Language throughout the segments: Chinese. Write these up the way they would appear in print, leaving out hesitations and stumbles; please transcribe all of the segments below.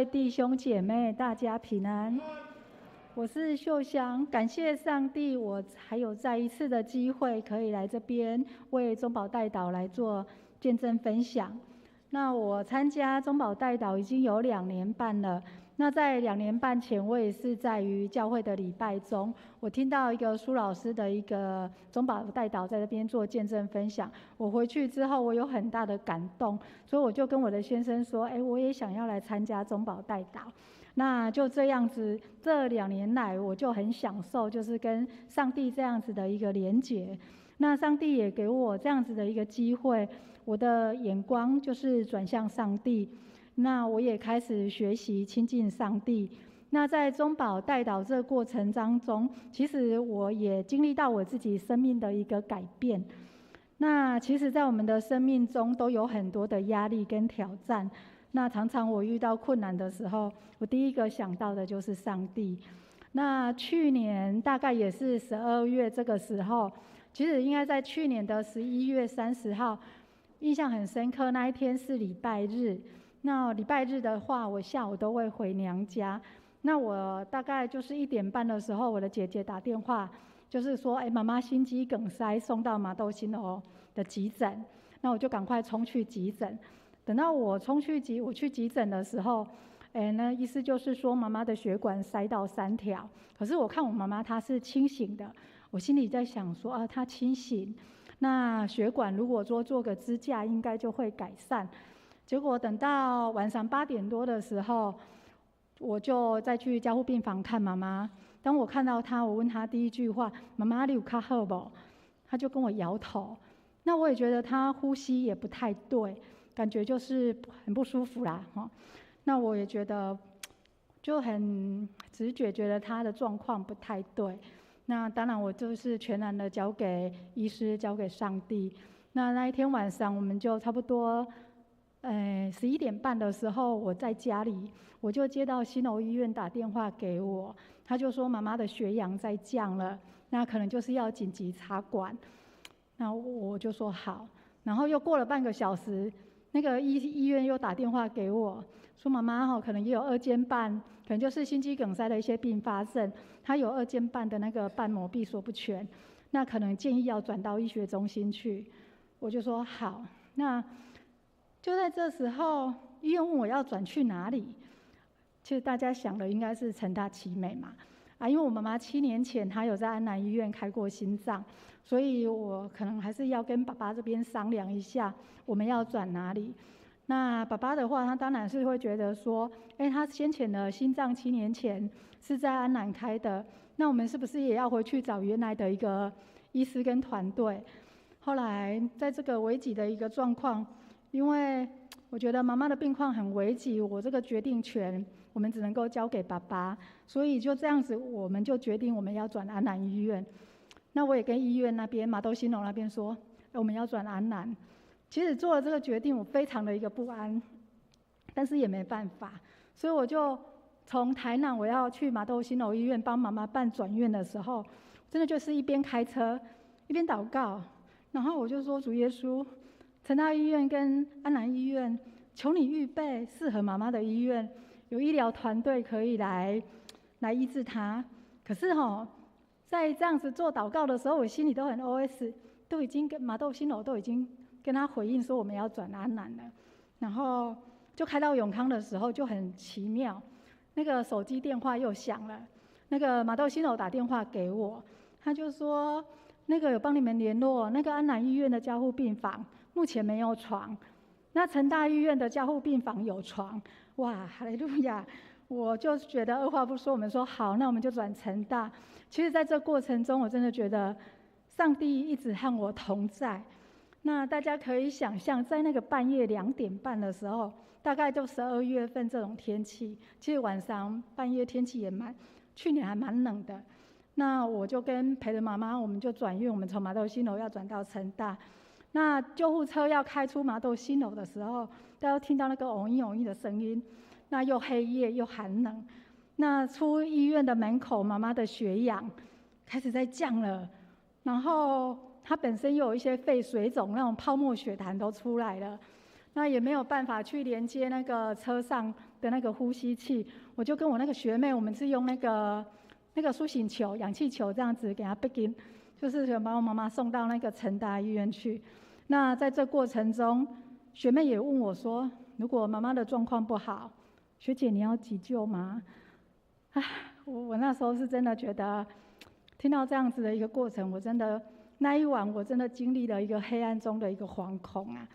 弟兄姐妹，大家平安。我是秀香，感谢上帝，我还有再一次的机会可以来这边为中保代祷来做见证分享。那我参加中保代祷已经有2年半了。那在2年半前，我也是在于教会的礼拜中，我听到一个苏老师的一个中保代祷在这边做见证分享。我回去之后，我有很大的感动，所以我就跟我的先生说：“我也想要来参加中保代祷。”那就这样子，这2年来我就很享受，就是跟上帝这样子的一个连结。那上帝也给我这样子的一个机会，我的眼光就是转向上帝。那我也开始学习亲近上帝。那在中保代祷这个过程当中，其实我也经历到我自己生命的一个改变。那其实在我们的生命中都有很多的压力跟挑战。那常常我遇到困难的时候，我第一个想到的就是上帝。那去年大概也是12月这个时候，其实应该在去年的11月30号，印象很深刻，那一天是礼拜日。那礼拜日的话，我下午都会回娘家。那我大概就是1点半的时候，我的姐姐打电话，就是说，妈妈心肌梗塞，送到麻豆新楼的急诊。那我就赶快冲去急诊。等到我去急诊的时候，那意思就是说妈妈的血管塞到3条。可是我看我妈妈她是清醒的，我心里在想说她清醒，那血管如果说做个支架，应该就会改善。结果等到晚上8点多的时候，我就再去加护病房看妈妈。当我看到她，我问她第一句话：“妈妈，你有较好不？”她就跟我摇头。那我也觉得她呼吸也不太对，感觉就是很不舒服啦。那我也觉得就很直觉觉得她的状况不太对。那当然我就是全然的交给医师，交给上帝。那一天晚上我们就差不多11点半的时候，我在家里，我就接到新楼医院打电话给我，他就说妈妈的血氧在降了，那可能就是要紧急插管。那我就说好，然后又过了半个小时，那个医院又打电话给我，说妈妈可能也有2间半，可能就是心肌梗塞的一些并发症，她有2间半的那个瓣膜闭锁不全，那可能建议要转到医学中心去。我就说好，那就在这时候，医院问我要转去哪里。其实大家想的应该是成大奇美嘛，因为我妈妈7年前她有在安南医院开过心脏，所以我可能还是要跟爸爸这边商量一下，我们要转哪里。那爸爸的话，他当然是会觉得说，他先前的心脏7年前是在安南开的，那我们是不是也要回去找原来的一个医师跟团队？后来在这个危急的一个状况，因为我觉得妈妈的病况很危急，我这个决定权我们只能够交给爸爸，所以就这样子，我们就决定我们要转安南医院。那我也跟医院那边麻豆新楼那边说，我们要转安南。其实做了这个决定，我非常的一个不安，但是也没办法，所以我就从台南我要去麻豆新楼医院帮妈妈办转院的时候，真的就是一边开车一边祷告，然后我就说主耶稣，成大医院跟安南医院，求你预备适合妈妈的医院，有医疗团队可以来医治她。可是在这样子做祷告的时候，我心里都很 OS， 都已经跟麻豆新楼都已经跟他回应说我们要转安南了。然后就开到永康的时候就很奇妙，那个手机电话又响了，那个麻豆新楼打电话给我，他就说那个有帮你们联络，那个安南医院的加护病房目前没有床，那成大医院的加护病房有床。哇，哈利路亚！我就觉得二话不说，我们说好，那我们就转成大。其实在这过程中，我真的觉得上帝一直和我同在。那大家可以想象，在那个半夜2点半的时候，大概就12月份这种天气，其实晚上半夜天气也去年还蛮冷的。那我就陪着妈妈，我们就转院，我们从麻豆新楼要转到成大。那救护车要开出麻豆新楼的时候，大家听到那个嗡一嗡一的声音，那又黑夜又寒冷。那出医院的门口，妈妈的血氧开始在降了，然后她本身又有一些肺水肿，那种泡沫血痰都出来了。那也没有办法去连接那个车上的那个呼吸器，我就跟我那个学妹，我们是用那个苏醒球、氧气球这样子给她 begin， 就是想把我妈妈送到那个成大医院去。那在这过程中，学妹也问我说，如果妈妈的状况不好，学姐你要急救吗？我那时候是真的觉得，听到这样子的一个过程，我真的那一晚我真的经历了一个黑暗中的一个惶恐啊。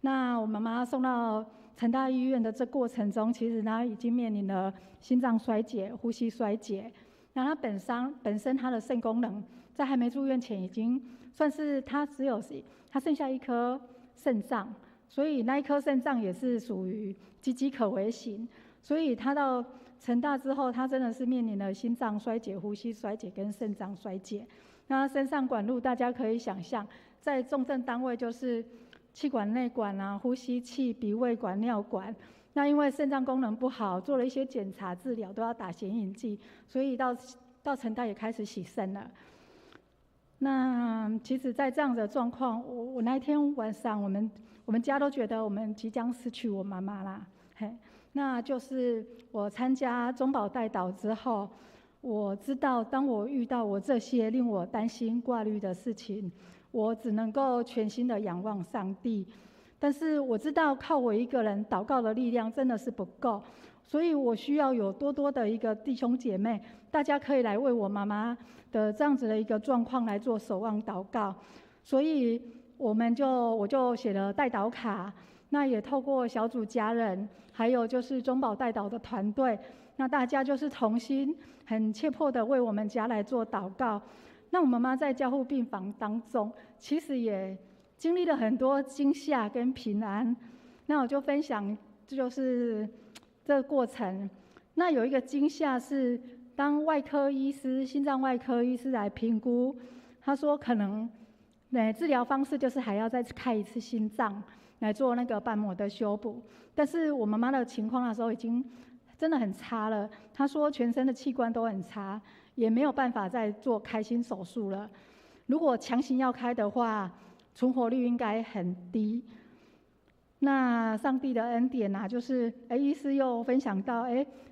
那我妈妈送到成大医院的这过程中，其实她已经面临了心脏衰竭、呼吸衰竭。那她本身她的肾功能在还没住院前已经算是她剩下一颗肾脏，所以那一颗肾脏也是属于岌岌可危型。所以她到成大之后，她真的是面临了心脏衰竭、呼吸衰竭跟肾脏衰竭。那身上管路大家可以想象，在重症单位就是气管内管啊、呼吸器、鼻胃管、尿管。那因为肾脏功能不好，做了一些检查治疗都要打显影剂，所以到成大也开始洗肾了。那其实，在这样的状况，我那一天晚上，我们家都觉得我们即将失去我妈妈啦。那就是我参加中保代祷之后，我知道当我遇到我这些令我担心挂虑的事情，我只能够全心的仰望上帝。但是我知道靠我一个人祷告的力量真的是不够，所以我需要有多多的一个弟兄姐妹，大家可以来为我妈妈的这样子的一个状况来做守望祷告。所以我就写了代祷卡，那也透过小组家人，还有就是中保代祷的团队，那大家就是同心很切迫的为我们家来做祷告。那我妈妈在加护病房当中，其实也经历了很多惊吓跟平安。那我就分享，这就是这个过程。那有一个惊吓是，当心脏外科医师来评估，他说可能治疗方式就是还要再开一次心脏来做那个瓣膜的修补。但是我妈妈的情况那时候已经真的很差了，她说全身的器官都很差，也没有办法再做开心手术了。如果强行要开的话，存活率应该很低。那上帝的恩典啊，就是医师又分享到，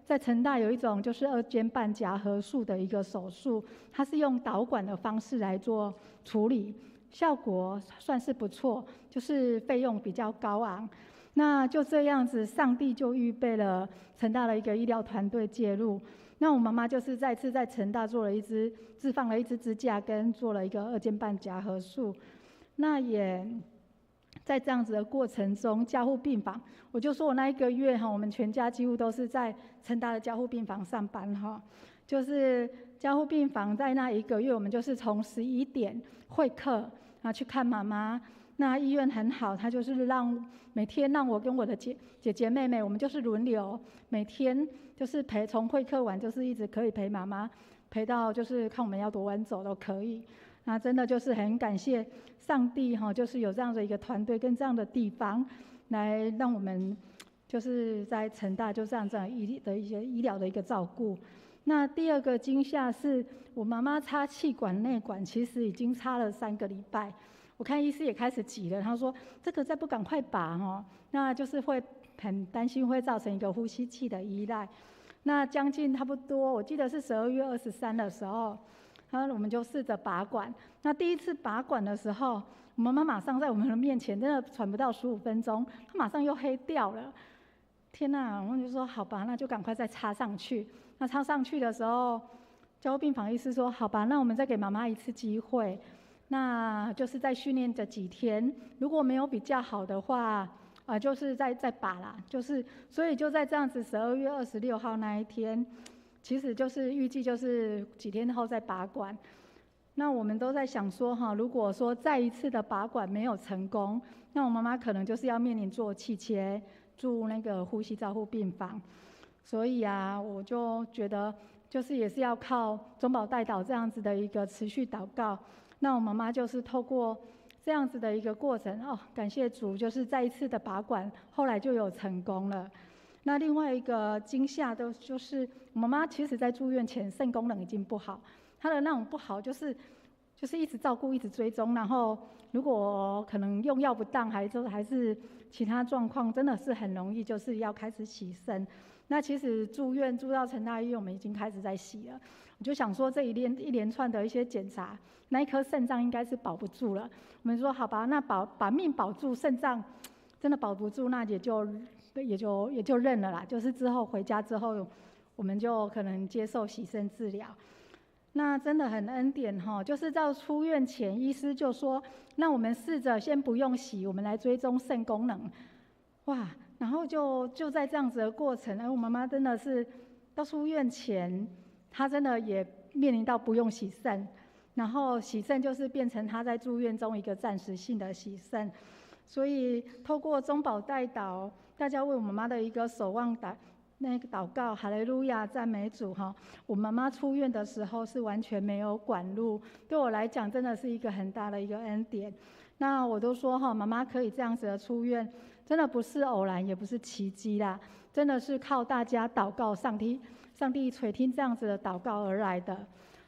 在成大有一种就是2间半夹合术的一个手术，它是用导管的方式来做处理，效果算是不错，就是费用比较高昂。那就这样子，上帝就预备了成大的一个医疗团队介入。那我妈妈就是再次在成大置放了一支支架，跟做了一个2间半夹合术。那也在这样子的过程中，加护病房，我就说我那一个月我们全家几乎都是在成大的加护病房上班就是加护病房在那一个月，我们就是从11点会客去看妈妈。那医院很好，他就是每天让我跟我的姐姐妹妹，我们就是轮流，每天就是从会客完就是一直可以陪妈妈，陪到就是看我们要多晚走都可以。那真的就是很感谢上帝就是有这样的一个团队跟这样的地方，来让我们就是在成大就这样一些医疗的一个照顾。那第二个惊吓是我妈妈插气管内管，其实已经插了3个礼拜。我看医师也开始急了，他说这个再不赶快拔那就是会很担心会造成一个呼吸器的依赖。那将近差不多，我记得是12月23的时候，然后我们就试着拔管。那第一次拔管的时候，我妈妈马上在我们的面前，真的喘不到15分钟，她马上又黑掉了。天哪！我们就说好吧，那就赶快再插上去。那插上去的时候，加护病房医师说好吧，那我们再给妈妈一次机会。那就是在训练这几天，如果没有比较好的话，就是再拔啦。所以就在这样子12月26号那一天，其实就是预计就是几天后再拔管。那我们都在想说如果说再一次的拔管没有成功，那我妈妈可能就是要面临做气切，住那个呼吸照护病房。所以我就觉得就是也是要靠中保代祷这样子的一个持续祷告。那我妈妈就是透过这样子的一个过程感谢主，就是再一次的拔管，后来就有成功了。那另外一个惊吓就是我妈妈其实在住院前肾功能已经不好，她的那种不好就是就是一直照顾、一直追踪，然后如果可能用药不当，还是其他状况，真的是很容易就是要开始洗肾。那其实住到成大医院，我们已经开始在洗了。我就想说，这一连串的一些检查，那一颗肾脏应该是保不住了。我们说好吧，那把命保住，肾脏真的保不住，那也就认了啦。就是之后回家之后，我们就可能接受洗肾治疗。那真的很恩典哈，就是到出院前，医师就说，那我们试着先不用洗，我们来追踪肾功能。哇，然后就在这样子的过程，我妈妈真的是到出院前，她真的也面临到不用洗肾，然后洗肾就是变成她在住院中一个暂时性的洗肾。所以透过中保代祷，大家为我妈妈的一个守望祷告，哈利路亚，赞美主哈！我妈妈出院的时候是完全没有管路，对我来讲真的是一个很大的一个恩典。那我都说哈，妈妈可以这样子的出院，真的不是偶然，也不是奇迹啦，真的是靠大家祷告，上帝垂听这样子的祷告而来的。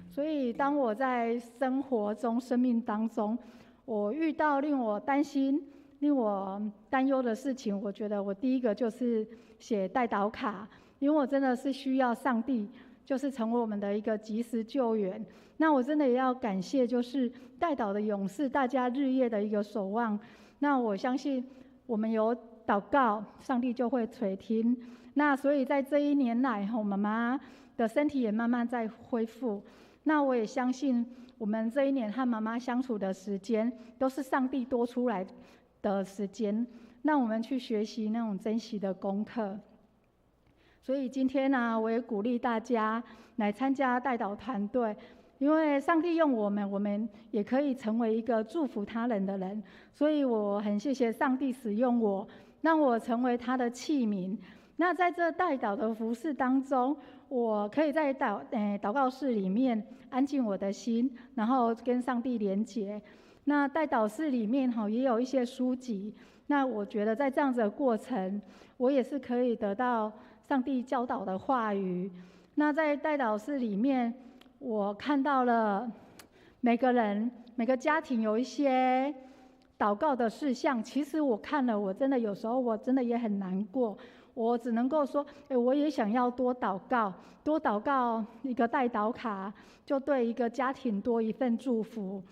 所以当我在生活中、生命当中，我遇到令我担心、令我担忧的事情，我觉得我第一个就是写代祷卡，因为我真的是需要上帝，就是成为我们的一个及时救援。那我真的也要感谢，就是代祷的勇士，大家日夜的一个守望。那我相信我们有祷告，上帝就会垂听。那所以在这一年来，我妈妈的身体也慢慢在恢复。那我也相信，我们这一年和妈妈相处的时间，都是上帝多出来的时间，让我们去学习那种珍惜的功课。所以今天呢，我也鼓励大家来参加代祷团队，因为上帝用我们也可以成为一个祝福他人的人。所以我很谢谢上帝使用我，让我成为他的器皿。那在这代祷的服事当中，我可以在祷告室里面安静我的心，然后跟上帝连结。那代祷室里面也有一些书籍，那我觉得在这样子的过程，我也是可以得到上帝教导的话语。那在代祷室里面，我看到了每个家庭有一些祷告的事项，其实我看了，我真的有时候我真的也很难过。我只能够说，我也想要多祷告一个代祷卡，就对一个家庭多一份祝福。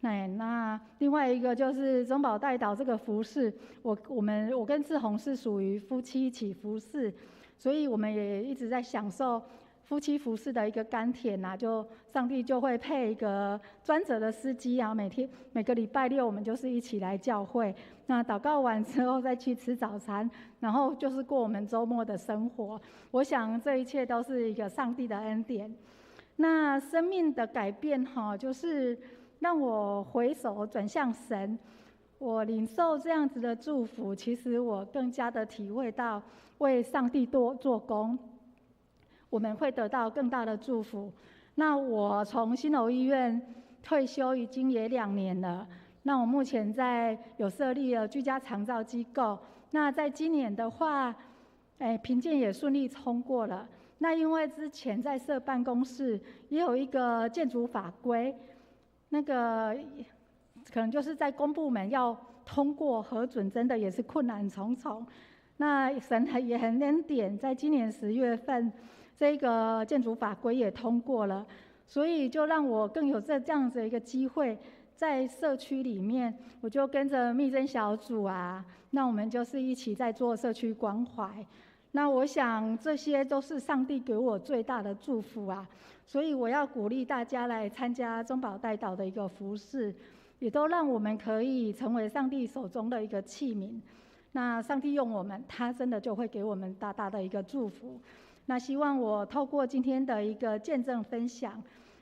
那另外一个就是中保代祷这个服事，我跟志宏是属于夫妻一起服事，所以我们也一直在享受夫妻服事的一个甘甜啊，就上帝就会配一个专责的司机啊，每个礼拜六我们就是一起来教会，那祷告完之后再去吃早餐，然后就是过我们周末的生活。我想这一切都是一个上帝的恩典。那生命的改变就是让我回首转向神，我领受这样子的祝福，其实我更加的体会到为上帝多做工，我们会得到更大的祝福。那我从新楼医院退休已经也2年了，那我目前有设立了居家长照机构。那在今年的话，评鉴也顺利通过了。那因为之前在设办公室也有一个建筑法规，那个可能就是在公部门要通过核准，真的也是困难重重。那神也很恩典，在今年10月份，这个建筑法规也通过了，所以就让我更有这样子一个机会，在社区里面，我就跟着密侦小组啊，那我们就是一起在做社区关怀。那我想这些都是上帝给我最大的祝福啊，所以我要鼓励大家来参加中保代祷的一个服事，也都让我们可以成为上帝手中的一个器皿。那上帝用我们，他真的就会给我们大大的一个祝福。那希望我透过今天的一个见证分享，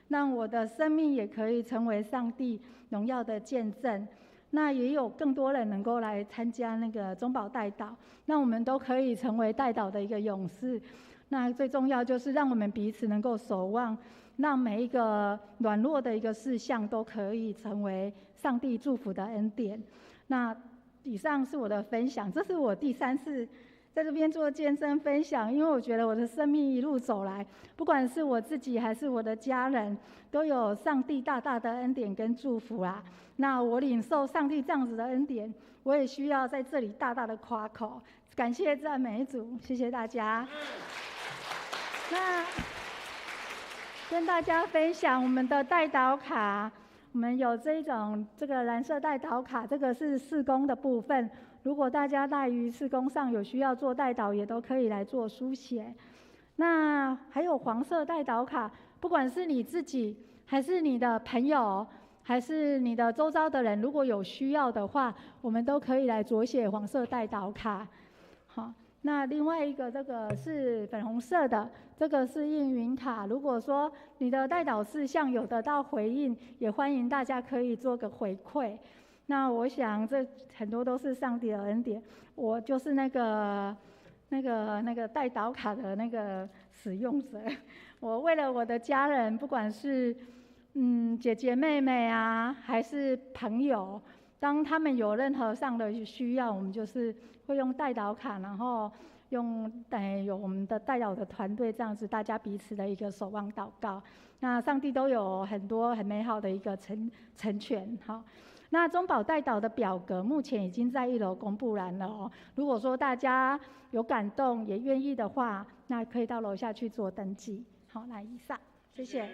让我的生命也可以成为上帝荣耀的见证。那也有更多人能够来参加那个中保代祷，那我们都可以成为代祷的一个勇士。那最重要就是让我们彼此能够守望，让每一个软弱的一个事项都可以成为上帝祝福的恩典。那以上是我的分享，这是我第3次在这边做见证分享，因为我觉得我的生命一路走来，不管是我自己还是我的家人，都有上帝大大的恩典跟祝福啦。那我领受上帝这样子的恩典，我也需要在这里大大的夸口，感谢赞美主，谢谢大家。那跟大家分享我们的代祷卡，我们有这个蓝色代祷卡，这个是事工的部分。如果大家在于事工上有需要做代祷，也都可以来做书写。那还有黄色代祷卡，不管是你自己，还是你的朋友，还是你的周遭的人，如果有需要的话，我们都可以来着写黄色代祷卡。好，那另外一个这个是粉红色的，这个是应允卡。如果说你的代祷事项有得到回应，也欢迎大家可以做个回馈。那我想这很多都是上帝的恩典，我就是那个代祷卡的那个使用者。我为了我的家人，不管是姐姐妹妹啊，还是朋友，当他们有任何上的需要，我们就是会用代祷卡，然后有我们的代祷的团队这样子，大家彼此的一个守望祷告。那上帝都有很多很美好的一个成全。好，那中保代祷的表格目前已经在1楼公布栏了哦。如果说大家有感动也愿意的话，那可以到楼下去做登记。好，那以上，谢谢。